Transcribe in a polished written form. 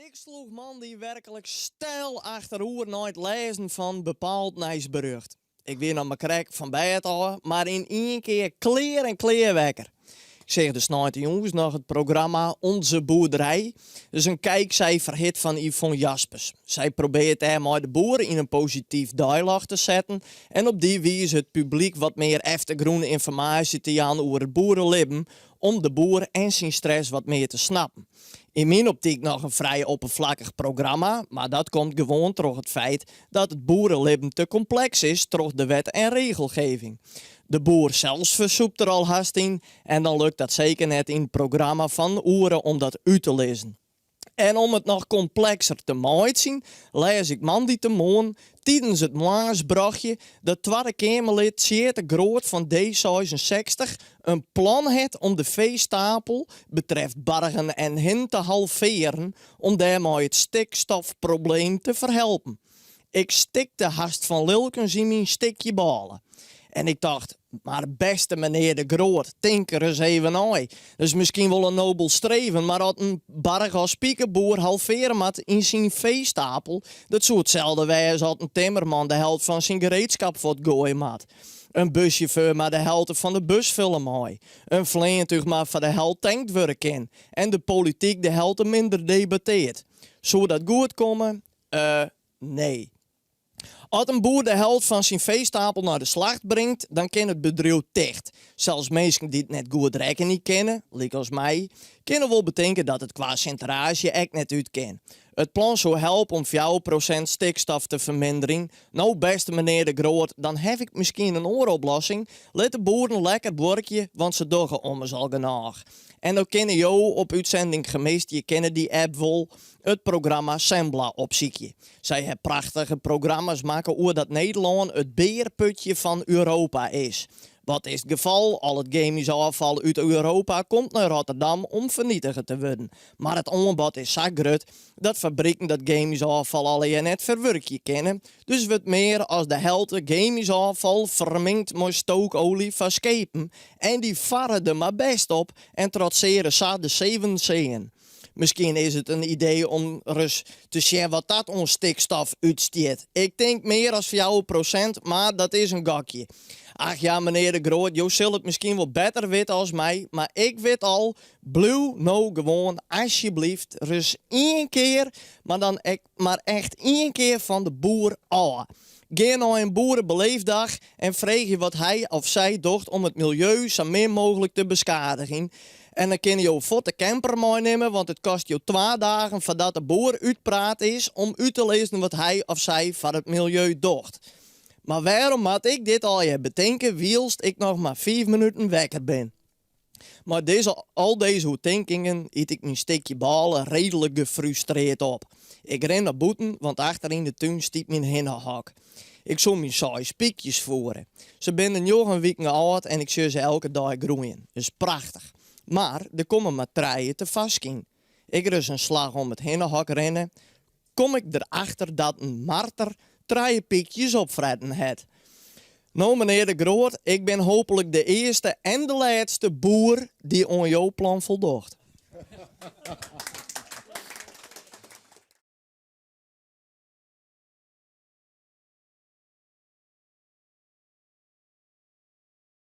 Ik sloeg man die werkelijk stijl achteroer naar het lezen van bepaald nieuwsbericht. Ik weer naar mijn krek van bed al, maar in één keer kleer en kleerwekker. Ik zeg dus naar de jongens nog het programma Onze Boerderij. Dus een kijkcijferhit van Yvonne Jaspers. Zij probeert maar de boeren in een positief dialoog te zetten. En op die wijze het publiek wat meer eftergroene informatie te gaan over het boerenleven. Om de boer en zijn stress wat meer te snappen. In mijn optiek nog een vrij oppervlakkig programma, maar dat komt gewoon door het feit dat het boerenleven te complex is door de wet en regelgeving. De boer zelfs versoept er al haast in en dan lukt dat zeker net in het programma van Oeren om dat uit te lezen. En om het nog complexer te maken zien, lees ik man die te moon tijdens het Maansbrachtje dat tweede Kamerlid Tjeerd Groot van D66 een plan heeft om de veestapel betreft Bargen en Hin te halveren om daarmee het stikstofprobleem te verhelpen. Ik stikte haast van Lilkens in mijn stikje balen. En ik dacht, maar beste meneer de Groot, denk er eens even aan. Dus misschien wel een nobel streven, maar dat een barg als piekenboer halveren moet in zijn veestapel, dat zou hetzelfde wijzen als een timmerman de helft van zijn gereedschap voor het gooien moet. Een buschauffeur maar de helft van de bus vullen mooi. Een vleentug maar voor de helft tankt werk in. En de politiek de helft minder debatteert. Zou dat goed komen? Nee. Als een boer de helft van zijn veestapel naar de slacht brengt, dan kan het bedrijf dicht. Zelfs mensen die het net goed rekken niet kennen, lijkt als mij, kunnen wel bedenken dat het qua centrage echt net uit kan. Het plan zou helpen om 4% stikstof te verminderen. Nou, beste meneer de Groot, dan heb ik misschien een ooroplossing. Laat de boeren lekker werken, want ze doen om al genoeg. En dan kennen jou op uitzending gemist, je kennen die app wel, het programma Sembla opziekje. Zij hebben prachtige programma's maken hoe dat Nederland het beerputje van Europa is. Wat is het geval? Al het chemisch afval uit Europa komt naar Rotterdam om vernietigd te worden. Maar het aanbod is zo groot dat fabrieken dat chemisch afval alleen net verwerken kennen. Dus wat meer als de helft chemisch afval vermengd met stookolie van schepen. En die varen er maar best op en trotseren zo de 7 zeeën. Misschien is het een idee om eens te zien wat dat ons stikstof uitsteekt. Ik denk meer als 4%, maar dat is een gokje. Ach ja, meneer de Groot, jou zult het misschien wel beter weten als mij, maar ik weet al, blue nou gewoon, alsjeblieft, dus 1 keer, maar echt 1 keer van de boer af. Ga naar een boerenbeleefdag en vraag je wat hij of zij doet om het milieu zo min mogelijk te beschadigen. En dan kun je jou voor de camper meenemen, want het kost je 2 dagen voordat de boer uitpraat is om uit te lezen wat hij of zij voor het milieu doet. Maar waarom moet ik dit al je bedenken, wielst ik nog maar 5 minuten wekker ben? Maar al deze overdenkingen eet ik mijn stikje balen redelijk gefrustreerd op. Ik ren naar buiten, want achter in de tuin stiet mijn hinnenhak. Ik zal mijn 6 piekjes voeren. Ze zijn nog een week oud en ik zie ze elke dag groeien. Dat is prachtig. Maar er komen maar 3 te vast in. Ik rus een slag om het hinnenhak rennen. Kom ik erachter dat een marter 3 piekjes opfretten het. Nou meneer de Groot, ik ben hopelijk de eerste en de laatste boer die aan jouw plan voldoet.